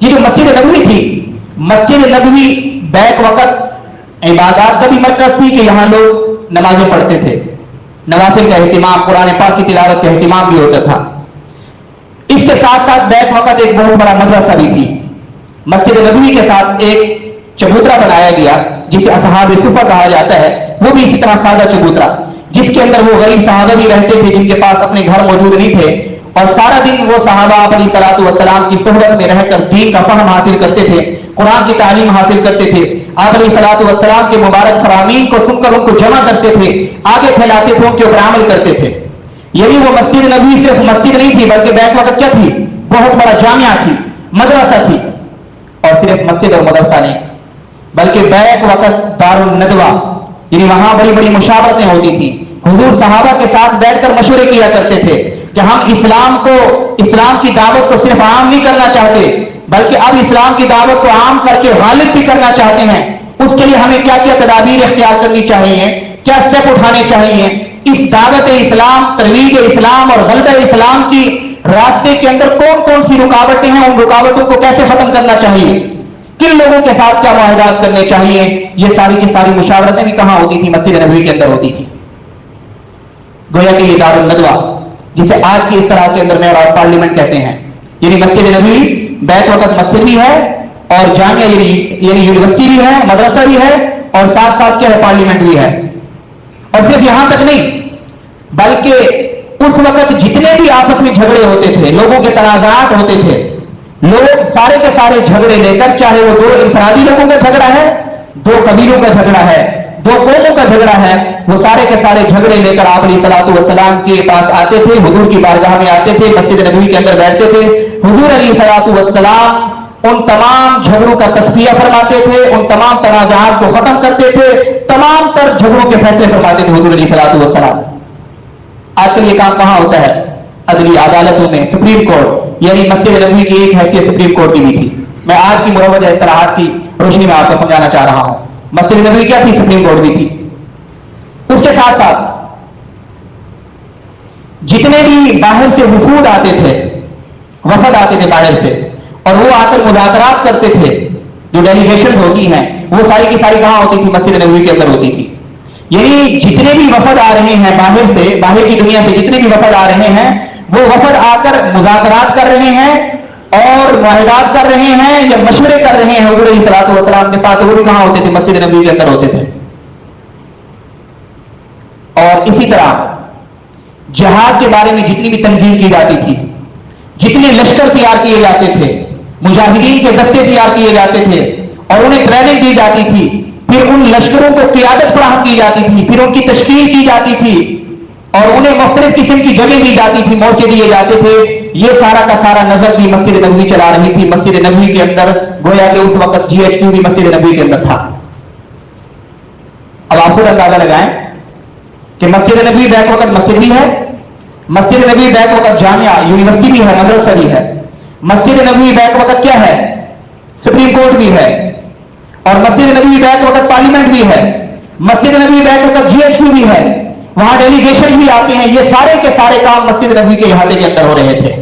یہ جو مسجد نبوی تھی، مسجد نبوی بیک وقت عبادات کا بھی مرکز تھی کہ یہاں لوگ نمازیں پڑھتے تھے، نوافل کا اہتمام، قرآن پاک کی تلاوت کا اہتمام بھی ہوتا تھا۔ اس کے ساتھ ساتھ بیک وقت ایک بہت بڑا مدرسہ بھی تھی۔ مسجد نبوی کے ساتھ ایک چبوترا بنایا گیا جسے اصحاب صفہ کہا جاتا ہے، وہ بھی اسی طرح سادہ چبوترا، جس کے اندر وہ غریب صحابہ بھی رہتے تھے جن کے پاس اپنے گھر موجود نہیں تھے، اور سارا دن وہ صحابہ علیہ الصلوۃ والسلام کی صحبت میں رہ کر دین کا فہم حاصل کرتے تھے، قرآن کی تعلیم حاصل کرتے تھے، آپ علیہ الصلوۃ والسلام کے مبارک فرامین کو سن کر ان کو جمع کرتے تھے، آگے پھیلاتے تھے، ان کے اوپر عمل کرتے تھے۔ یعنی وہ مسجد نبوی صرف مسجد نہیں تھی بلکہ بیک وقت کیا تھی؟ بہت بڑا جامعہ تھی، مدرسہ تھی، اور صرف مسجد اور مدرسہ نہیں بلکہ بیک وقت دار الندوہ، یعنی وہاں بڑی بڑی مشاورتیں ہوتی تھیں۔ حضور صحابہ کے ساتھ بیٹھ کر مشورے کیا کرتے تھے کہ ہم اسلام کی دعوت کو صرف عام نہیں کرنا چاہتے بلکہ اب اسلام کی دعوت کو عام کر کے غالب بھی کرنا چاہتے ہیں۔ اس کے لیے ہمیں کیا کیا تدابیر اختیار کرنی چاہیے، کیا اسٹیپ اٹھانے چاہیے، اس دعوت اسلام، ترویج اسلام اور غلبہ اسلام کی راستے کے اندر کون کون سی رکاوٹیں ہیں، ان رکاوٹوں کو کیسے ختم کرنا چاہیے، کن لوگوں کے ساتھ کیا معاہدات کرنے چاہیے، یہ ساری کی ساری مشاورتیں بھی کہاں ہوتی تھی؟ مسجد نبوی کے اندر ہوتی تھی۔ گویا کہ یہ دار الندوہ، جسے آج کی اس طرح کے اندر معراج پارلیمنٹ کہتے ہیں، یعنی مسجد نبوی بیک وقت مسجد بھی ہے اور جامعہ یعنی یونیورسٹی بھی ہے، مدرسہ بھی ہے، اور ساتھ ساتھ کیا ہے؟ پارلیمنٹ بھی ہے۔ اور صرف یہاں تک نہیں بلکہ اس وقت جتنے بھی آپس میں جھگڑے ہوتے تھے، لوگوں کے تنازعات ہوتے تھے، لوگ سارے کے سارے جھگڑے لے کر، چاہے وہ دو انفرادی لوگوں کا جھگڑا ہے، دو قبیلوں کا جھگڑا ہے، دو قوموں کا جھگڑا ہے، وہ سارے کے سارے جھگڑے لے کر آپ علیہ الصلوۃ والسلام کے پاس آتے تھے، حضور کی بارگاہ میں آتے تھے، مسجد نبوی کے اندر بیٹھتے تھے۔ حضور علیہ الصلوۃ والسلام ان تمام جھگڑوں کا تصفیہ فرماتے تھے، ان تمام تنازعات کو ختم کرتے تھے، تمام تر جھگڑوں کے فیصلے فرماتے تھے حضور علیہ الصلوۃ والسلام۔ آج کل یہ کام کہاں ہوتا ہے؟ عدلی عدالتوں میں، سپریم کورٹ، یعنی مسجد نبوی کی ایک حیثیت سپریم کورٹ کی بھی تھی۔ میں آج کی مروجہ اصطلاحات کی روشنی میں آپ کو سمجھانا چاہ رہا ہوں۔ مسجد نبوی کیا تھی؟ سپریم کورٹ بھی تھی۔ اس کے ساتھ ساتھ جتنے بھی باہر سے وفود آتے تھے، وفد آتے تھے باہر سے، اور وہ آ کر مذاکرات کرتے تھے، جو ڈیلیگیشن ہوتی ہیں وہ ساری کی ساری کہاں ہوتی تھی؟ مسجد نبوی کے اندر ہوتی تھی۔ یعنی جتنے بھی وفد آ رہے ہیں باہر سے، باہر کی دنیا سے جتنے بھی وفد آ رہے ہیں، وہ وفد آ کر مذاکرات کر رہے ہیں اور معاہدات کر رہے ہیں یا مشورے کر رہے ہیں حضور علیہ الصلوۃ والسلام کے ساتھ، وہ بھی کہاں ہوتے تھے؟ مسجد نبوی کے اندر ہوتے تھے۔ اور اسی طرح جہاد کے بارے میں جتنی بھی تنظیم کی جاتی تھی، جتنے لشکر تیار کیے جاتے تھے، مجاہدین کے دستے تیار کیے جاتے تھے اور انہیں ٹریننگ دی جاتی تھی، پھر ان لشکروں کو قیادت فراہم کی جاتی تھی، پھر ان کی تشکیل کی جاتی تھی اور انہیں مختلف قسم کی جگہ دی جاتی تھی، مورچے دیے جاتے تھے، یہ سارا کا سارا نظر بھی مسجد نبوی چلا رہی تھی۔ مسجد نبوی کے اندر گویا کہ اس وقت جی ایچ کیو بھی مسجد نبوی کے اندر تھا۔ اب آپ خود اندازہ لگائیں کہ مسجد نبوی بیک وقت مسجد بھی ہے، مسجد نبوی بیک وقت جامعہ، یونیورسٹی بھی ہے، مدرسہ بھی ہے، مسجد نبوی بیک وقت کیا ہے؟ سپریم کورٹ بھی ہے، اور مسجد نبوی بیک وقت پارلیمنٹ بھی ہے، مسجد نبوی بیک وقت جی ایچ کیو بھی ہے، وہاں ڈیلیگیشن بھی آتے ہیں۔ یہ سارے کے سارے کام مسجد نبوی کے احاطے کے اندر ہو رہے تھے۔